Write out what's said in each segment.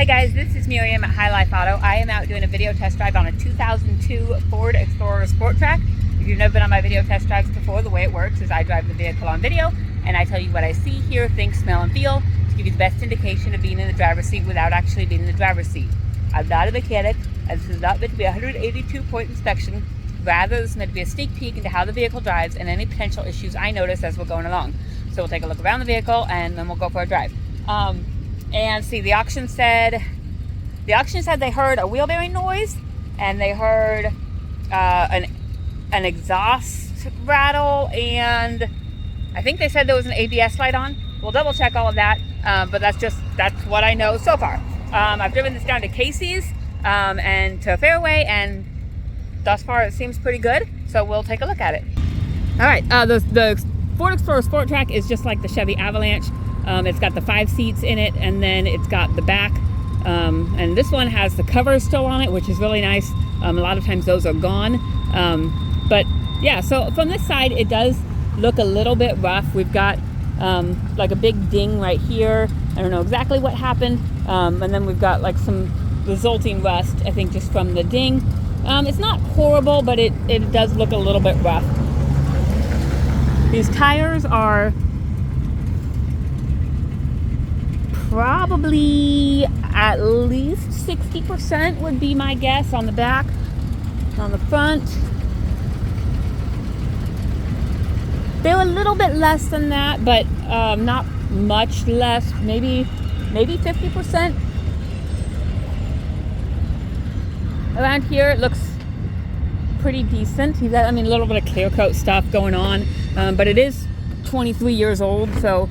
Hey guys, this is Miriam at High Life Auto. I am out doing a video test drive on a 2002 Ford Explorer SportTrac. If you've never been on my video test drives before, the way it works is I drive the vehicle on video and I tell you what I see, hear, think, smell, and feel to give you the best indication of being in the driver's seat without actually being in the driver's seat. I'm not a mechanic, and this is not meant to be a 182-point inspection. Rather, this is meant to be a sneak peek into how the vehicle drives and any potential issues I notice as we're going along. So we'll take a look around the vehicle and then we'll go for a drive. And see, the auction said they heard a wheel bearing noise and they heard an exhaust rattle, and I think they said there was an ABS light on. We'll double check all of that, but that's what I know so far. I've driven this down to Casey's and to Fairway, and thus far it seems pretty good, so we'll take a look at it. All right, the Ford Explorer SportTrac is just like the Chevy Avalanche. It's got the 5 seats in it, and then it's got the back, and this one has the covers still on it, which is really nice. A lot of times those are gone, but yeah, so from this side it does look a little bit rough. We've got like a big ding right here. I don't know exactly what happened, and then we've got like some resulting rust, I think, just from the ding. It's not horrible, but it does look a little bit rough. These tires are probably at least 60% would be my guess on the back. On the front, they're a little bit less than that, but not much less, maybe 50%. Around here it looks pretty decent. You've got, a little bit of clear coat stuff going on, but it is 23 years old, so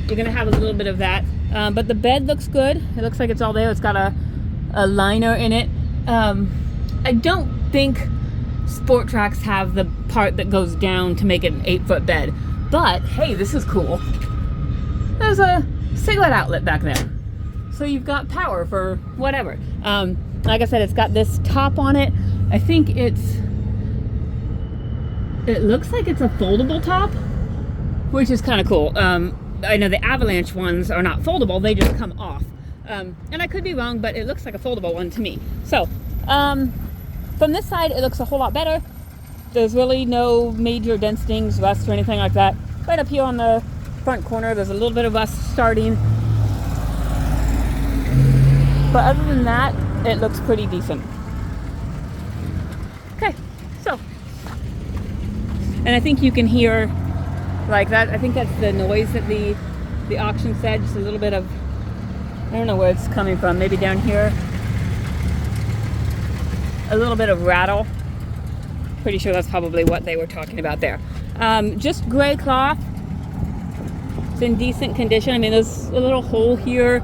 you're gonna have a little bit of that. But the bed looks good. It looks like it's all there. It's got a liner in it. I don't think SportTracs have the part that goes down to make it an 8-foot bed, but hey, this is cool. There's a cigarette outlet back there, so you've got power for whatever. Like I said, it's got this top on it. I think it looks like it's a foldable top, which is kind of cool. I know the Avalanche ones are not foldable, they just come off. And I could be wrong, but it looks like a foldable one to me. So, from this side, it looks a whole lot better. There's really no major dent stings, rust, or anything like that. Right up here on the front corner, there's a little bit of rust starting. But other than that, it looks pretty decent. Okay, so. And I think you can hear like that. I think that's the noise that the auction said. Just a little bit of, I don't know where it's coming from, maybe down here. A little bit of rattle. Pretty sure that's probably what they were talking about there. Just gray cloth. It's in decent condition. There's a little hole here,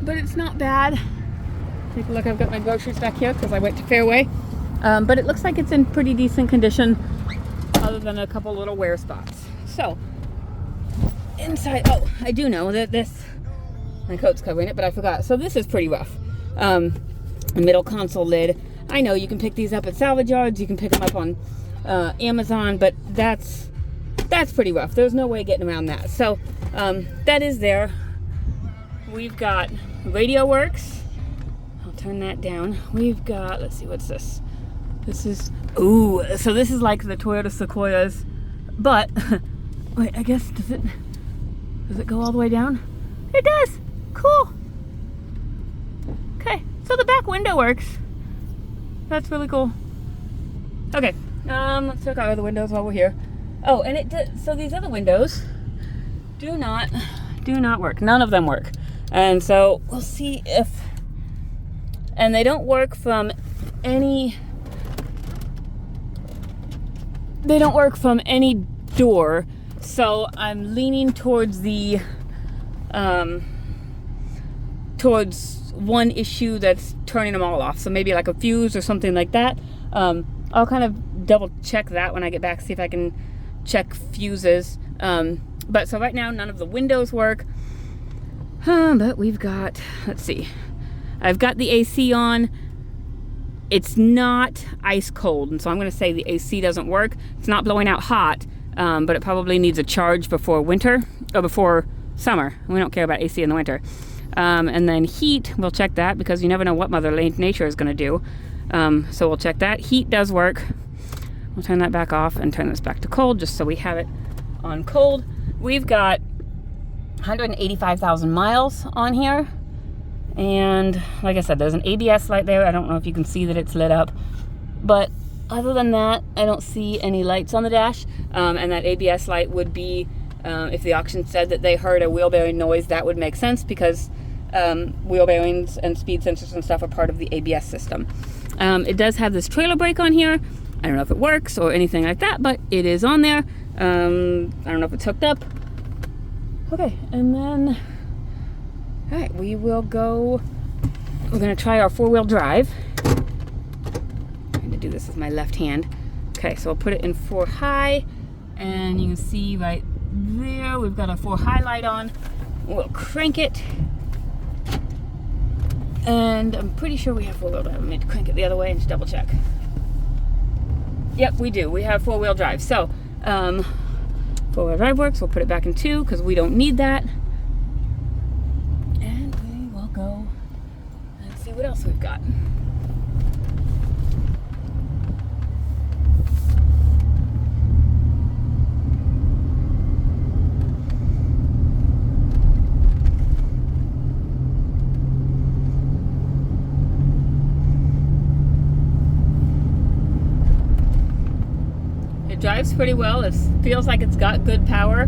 but it's not bad. Take a look, I've got my groceries back here because I went to Fairway. But it looks like it's in pretty decent condition, other than a couple little wear spots. So, inside, oh, I do know that my coat's covering it, but I forgot. So this is pretty rough. The middle console lid. I know you can pick these up at salvage yards, you can pick them up on Amazon, but that's pretty rough. There's no way getting around that. So, that is there. We've got radio works. I'll turn that down. We've got, let's see, what's this? This is, ooh, so this is like the Toyota Sequoias, but, wait, I guess, does it go all the way down? It does, cool. Okay, so the back window works. That's really cool. Okay, let's check out other windows while we're here. Oh, and so these other windows do not work. None of them work. And so we'll see if, and they don't work from any door, so I'm leaning towards towards one issue that's turning them all off, so maybe like a fuse or something like that. I'll kind of double check that when I get back, see if I can check fuses. But so right now none of the windows work, but we've got, let's see, I've got the AC on. It's not ice cold, and so I'm going to say the AC doesn't work. It's not blowing out hot, but it probably needs a charge before winter, or before summer. We don't care about AC in the winter. And then heat, we'll check that because you never know what Mother Nature is going to do. So we'll check that. Heat does work. We'll turn that back off and turn this back to cold just so we have it on cold. We've got 185,000 miles on here. And like I said, there's an ABS light there. I don't know if you can see that it's lit up. But other than that, I don't see any lights on the dash. And that ABS light would be, if the auction said that they heard a wheel bearing noise, that would make sense because wheel bearings and speed sensors and stuff are part of the ABS system. It does have this trailer brake on here. I don't know if it works or anything like that, but it is on there. I don't know if it's hooked up. Okay, and then, all right, we will go, we're gonna try our 4-wheel drive. I'm going to do this with my left hand. Okay, so I'll put it in 4 high, and you can see right there, we've got a 4 high light on. We'll crank it. And I'm pretty sure we have 4-wheel drive. I'm going to crank it the other way and just double check. Yep, we do. We have 4-wheel drive. So, 4-wheel drive works. We'll put it back in 2 because we don't need that. And we will go and see what else we've got. It drives pretty well. It feels like it's got good power.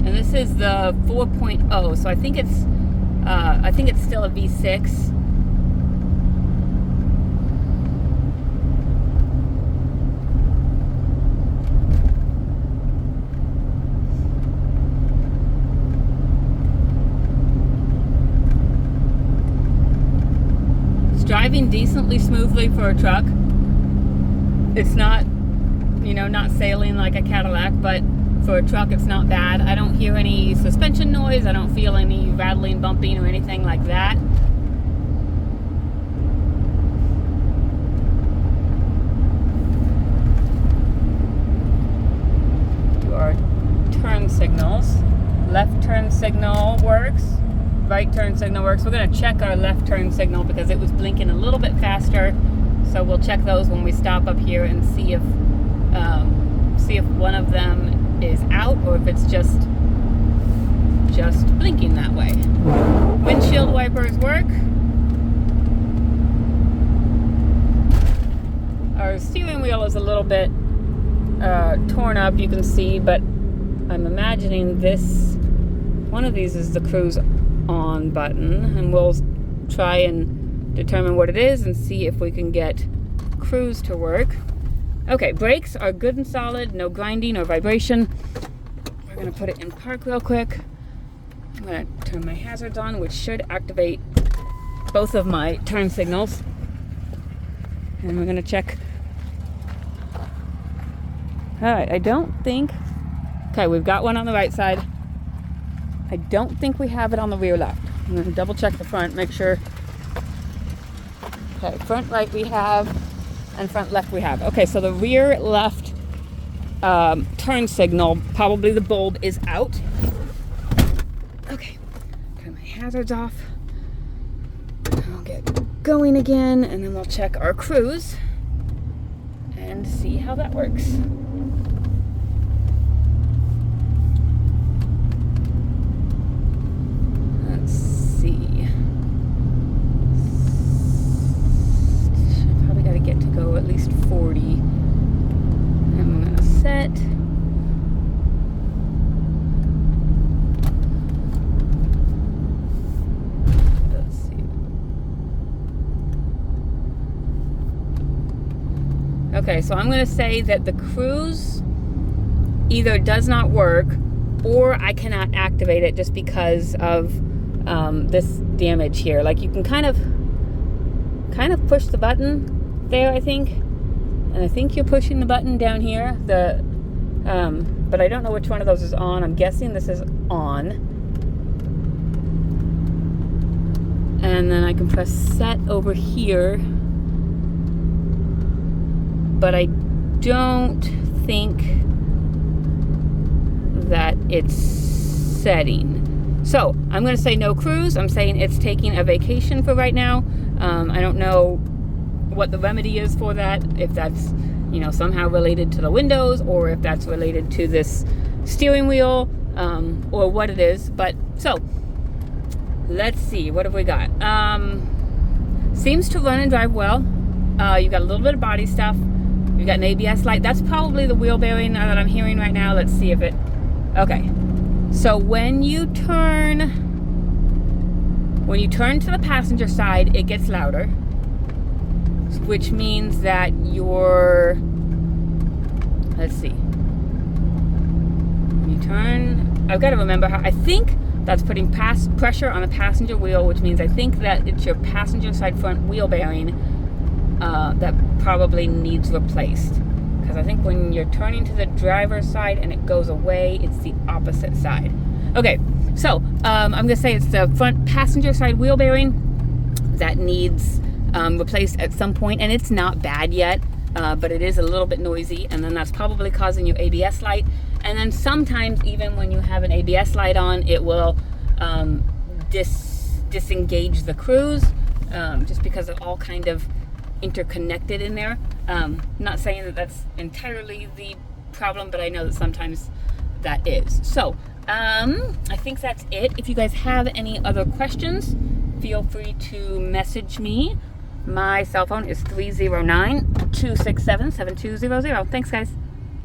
And this is the 4.0, so I think it's still a V6. Driving decently smoothly for a truck. It's not, you know, not sailing like a Cadillac, but for a truck it's not bad. I don't hear any suspension noise. I don't feel any rattling, bumping, or anything like that. Do our turn signals. Left turn signal works. Right turn signal works. We're going to check our left turn signal because it was blinking a little bit faster. So we'll check those when we stop up here and see if one of them is out or if it's just blinking that way. Windshield wipers work. Our steering wheel is a little bit torn up, you can see, but I'm imagining this, one of these is the cruise on button, and we'll try and determine what it is and see if we can get cruise to work. Okay, brakes are good and solid, no grinding or vibration. We're gonna put it in park real quick. I'm gonna turn my hazards on, which should activate both of my turn signals. And we're gonna check. All right, I don't think, okay, we've got one on the right side. I don't think we have it on the rear left. I'm going to double check the front, make sure. Okay, front right we have, and front left we have. Okay, so the rear left turn signal, probably the bulb is out. Okay, turn my hazards off. I'll get going again, and then we'll check our cruise and see how that works. At least 40. I'm gonna set. Let's see. Okay, so I'm gonna say that the cruise either does not work or I cannot activate it just because of this damage here. Like you can kind of push the button there, I think, and I think you're pushing the button down here, but I don't know which one of those is on. I'm guessing this is on, and then I can press set over here, but I don't think that it's setting. So I'm going to say no cruise. I'm saying it's taking a vacation for right now. I don't know what the remedy is for that, if that's, you know, somehow related to the windows, or if that's related to this steering wheel, or what it is. But so let's see, what have we got? Seems to run and drive well. You got a little bit of body stuff. You got an ABS light. That's probably the wheel bearing that I'm hearing right now. Let's see if it, okay. So when you turn to the passenger side, it gets louder, which means that your, let's see, when you turn, I've got to remember how, I think that's putting pressure on the passenger wheel, which means I think that it's your passenger side front wheel bearing that probably needs replaced. Because I think when you're turning to the driver's side and it goes away, it's the opposite side. Okay, so I'm going to say it's the front passenger side wheel bearing that needs replaced at some point, and it's not bad yet, but it is a little bit noisy, and then that's probably causing your ABS light. And then sometimes even when you have an ABS light on, it will disengage the cruise, just because it's all kind of interconnected in there. Not saying that that's entirely the problem, but I know that sometimes that is. So I think that's it. If you guys have any other questions, feel free to message me. My cell phone is 309-267-7200. Thanks, guys.